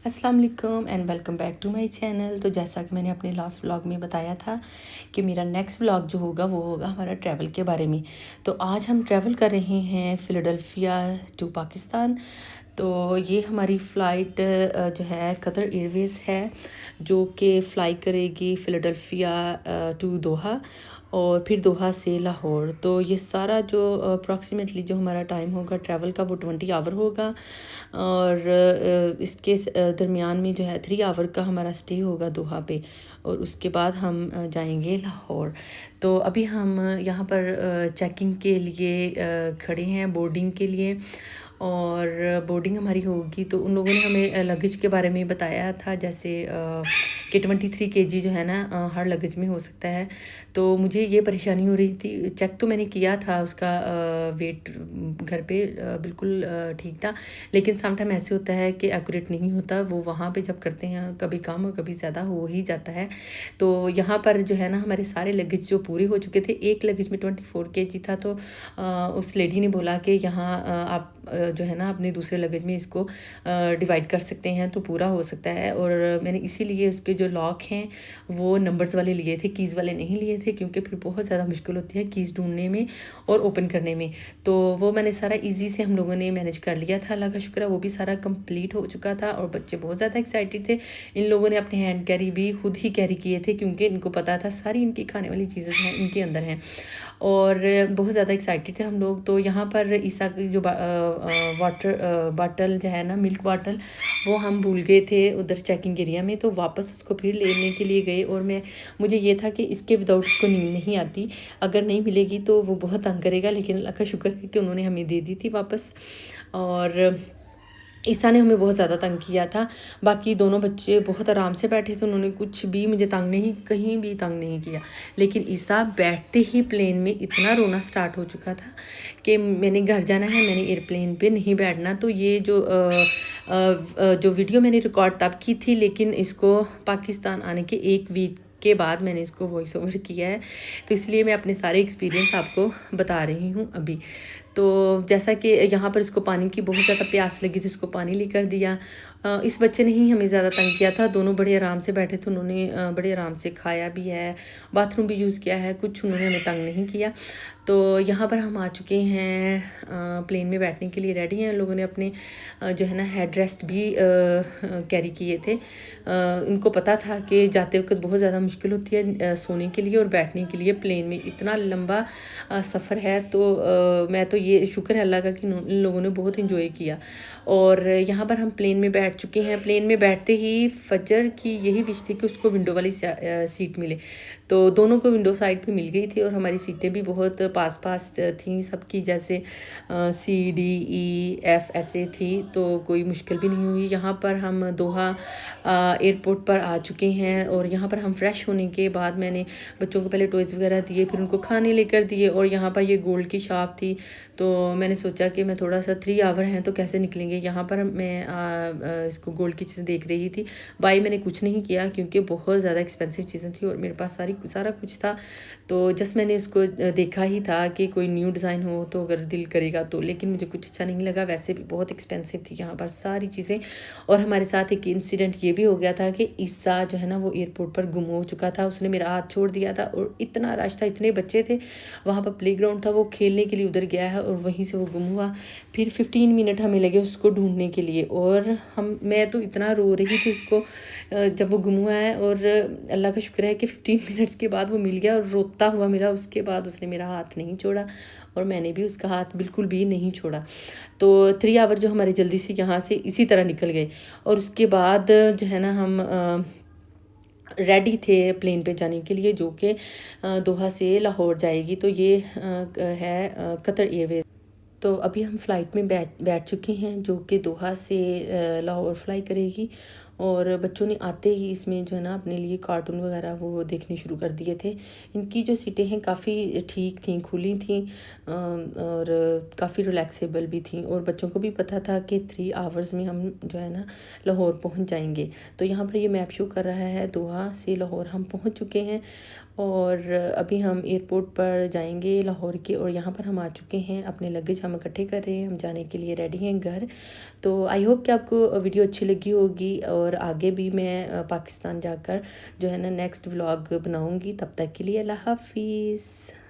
अस्सलाम वालेकुम and welcome back to my channel. तो जैसा कि मैंने अपने लास्ट व्लॉग में बताया था कि मेरा नेक्स्ट व्लॉग जो होगा वो होगा हमारा ट्रैवल के बारे में। तो आज हम ट्रैवल कर रहे हैं फ़िलाडेल्फिया टू पाकिस्तान। तो ये हमारी फ़्लाइट जो है कतर एयरवेज़ है, जो कि फ़्लाई करेगी फ़िलाडेल्फिया टू दोहा और फिर दोहा से लाहौर। तो ये सारा जो अप्रॉक्सीमेटली जो हमारा टाइम होगा ट्रैवल का वो 20 आवर होगा और इसके दरमियान में जो है 3 आवर का हमारा स्टे होगा दोहा पे और उसके बाद हम जाएंगे लाहौर। तो अभी हम यहाँ पर चेकिंग के लिए खड़े हैं, बोर्डिंग के लिए। और बोर्डिंग हमारी होगी तो उन लोगों ने हमें लगेज के बारे में बताया था, जैसे कि 23 kg जो है ना हर लगेज में हो सकता है। तो मुझे ये परेशानी हो रही थी। चेक तो मैंने किया था उसका वेट घर पे बिल्कुल ठीक था, लेकिन समटाइम ऐसे होता है कि एक्यूरेट नहीं होता। वो वहाँ पे जब करते हैं कभी कम और कभी ज़्यादा हो ही जाता है। तो यहाँ पर जो है ना हमारे सारे लगेज जो पूरे हो चुके थे, एक लगेज में 24 kg था। तो उस लेडी ने बोला कि यहाँ आप जो है ना अपने दूसरे लगेज में इसको डिवाइड कर सकते हैं तो पूरा हो सकता है। और मैंने इसीलिए उसके जो लॉक हैं वो नंबर्स वाले लिए थे, कीज़ वाले नहीं लिए थे, क्योंकि फिर बहुत ज़्यादा मुश्किल होती है कीज़ ढूंढने में और ओपन करने में। तो वो मैंने सारा इजी से हम लोगों ने मैनेज कर लिया था, अल्लाह का शुक्र है। वो भी सारा कंप्लीट हो चुका था और बच्चे बहुत ज़्यादा एक्साइटेड थे। इन लोगों ने अपने हैंड कैरी भी खुद ही कैरी किए थे, क्योंकि इनको पता था सारी इनकी खाने वाली चीज़ें जो हैं इनके अंदर हैं और बहुत ज़्यादा एक्साइटेड थे हम लोग। तो यहाँ पर ईसा की जो वाटर बॉटल जो है ना, मिल्क बॉटल, वो हम भूल गए थे उधर चेकिंग एरिया में। तो वापस उसको फिर लेने के लिए गए और मुझे ये था कि इसके विदाउट उसको नींद नहीं आती, अगर नहीं मिलेगी तो वो बहुत तंग करेगा। लेकिन अल्लाह का शुक्र है कि उन्होंने हमें दे दी थी वापस। और ईसा ने हमें बहुत ज़्यादा तंग किया था। बाकी दोनों बच्चे बहुत आराम से बैठे थे, उन्होंने कुछ भी मुझे तंग नहीं, कहीं भी तंग नहीं किया। लेकिन ईसा बैठते ही प्लेन में इतना रोना स्टार्ट हो चुका था कि मैंने घर जाना है, मैंने एयरप्लेन पे नहीं बैठना। तो ये जो वीडियो मैंने रिकॉर्ड तब की थी, लेकिन इसको पाकिस्तान आने के 1 वीक के बाद मैंने इसको वॉइस ओवर किया है। तो इसलिए मैं अपने सारे एक्सपीरियंस आपको बता रही हूँ अभी। तो जैसा कि यहाँ पर इसको पानी की बहुत ज़्यादा प्यास लगी थी, इसको पानी लेकर दिया। इस बच्चे ने ही हमें ज़्यादा तंग किया था। दोनों बड़े आराम से बैठे थे, उन्होंने बड़े आराम से खाया भी है, बाथरूम भी यूज़ किया है, कुछ उन्होंने हमें तंग नहीं किया। तो यहाँ पर हम आ चुके हैं, प्लेन में बैठने के लिए रेडी हैं। लोगों ने अपने जो है ना हेड रेस्ट भी कैरी किए थे। इनको पता था कि जाते वक्त बहुत ज़्यादा मुश्किल होती है सोने के लिए और बैठने के लिए। प्लेन में इतना लंबा सफ़र है। तो मैं तो ये शुक्र है अल्लाह का कि इन लोगों ने बहुत इंजॉय किया। और यहाँ पर हम प्लेन में बैठ चुके हैं। प्लेन में बैठते ही फजर की यही विश थी कि उसको विंडो वाली सीट मिले। तो दोनों को विंडो साइड पे मिल गई थी और हमारी सीटें भी बहुत पास पास थी सबकी, जैसे C, D, E, F ऐसे थी। तो कोई मुश्किल भी नहीं हुई। यहाँ पर हम दोहा एयरपोर्ट पर आ चुके हैं और यहाँ पर हम फ्रेश होने के बाद मैंने बच्चों को पहले टॉयज़ वगैरह दिए, फिर उनको खाने लेकर दिए। और यहाँ पर ये गोल्ड की शॉप थी, तो मैंने सोचा कि मैं थोड़ा सा 3 आवर हैं तो कैसे निकलेंगे। यहाँ पर मैं इसको गोल्ड की चीज़ें देख रही थी। बाई मैंने कुछ नहीं किया क्योंकि बहुत ज़्यादा एक्सपेंसिव चीज़ें थी और मेरे पास सारा कुछ था। तो जस्ट मैंने उसको देखा ही था कि कोई न्यू डिज़ाइन हो तो अगर दिल करेगा तो, लेकिन मुझे कुछ अच्छा नहीं लगा। वैसे भी बहुत एक्सपेंसिव थी यहाँ पर सारी चीज़ें। और हमारे साथ एक इंसिडेंट ये भी हो गया था कि ईसा जो है ना वो एयरपोर्ट पर गुम हो चुका था। उसने मेरा हाथ छोड़ दिया था और इतना रश था, इतने बच्चे थे वहाँ पर, प्लेग्राउंड था, वो खेलने के लिए उधर गया है और वहीं से वो गुम हुआ। फिर 15 मिनट हमें लगे उसको ढूंढने के लिए और मैं तो इतना रो रही थी उसको जब वो गुम हुआ है। और अल्लाह का शुक्र है कि 15 मिनट्स के बाद वो मिल गया और रोता हुआ मिला। उसके बाद उसने मेरा हाथ नहीं छोड़ा और मैंने भी उसका हाथ बिल्कुल भी नहीं छोड़ा। तो 3 आवर जो हमारे जल्दी से यहाँ से इसी तरह निकल गए। और उसके बाद जो है ना हम रेडी थे प्लेन पे जाने के लिए, जो कि दोहा से लाहौर जाएगी। तो ये है कतर एयरवेज। तो अभी हम फ़्लाइट में बैठ चुके हैं, जो कि दोहा से लाहौर फ्लाई करेगी। और बच्चों ने आते ही इसमें जो है ना अपने लिए कार्टून वगैरह वो देखने शुरू कर दिए थे। इनकी जो सीटें हैं काफ़ी ठीक थी, खुली थी और काफ़ी रिलैक्सेबल भी थी और बच्चों को भी पता था कि 3 आवर्स में हम जो है ना लाहौर पहुंच जाएंगे। तो यहाँ पर ये मैप शो कर रहा है दोहा से लाहौर हम पहुंच चुके हैं और अभी हम एयरपोर्ट पर जाएंगे लाहौर के, और यहाँ पर हम आ चुके हैं। अपने लगेज हम इकट्ठे कर रहे हैं, हम जाने के लिए रेडी हैं घर। तो आई होप कि आपको वीडियो अच्छी लगी होगी और आगे भी मैं पाकिस्तान जाकर जो है ना नेक्स्ट व्लॉग बनाऊंगी। तब तक के लिए अल्लाह हाफिज़।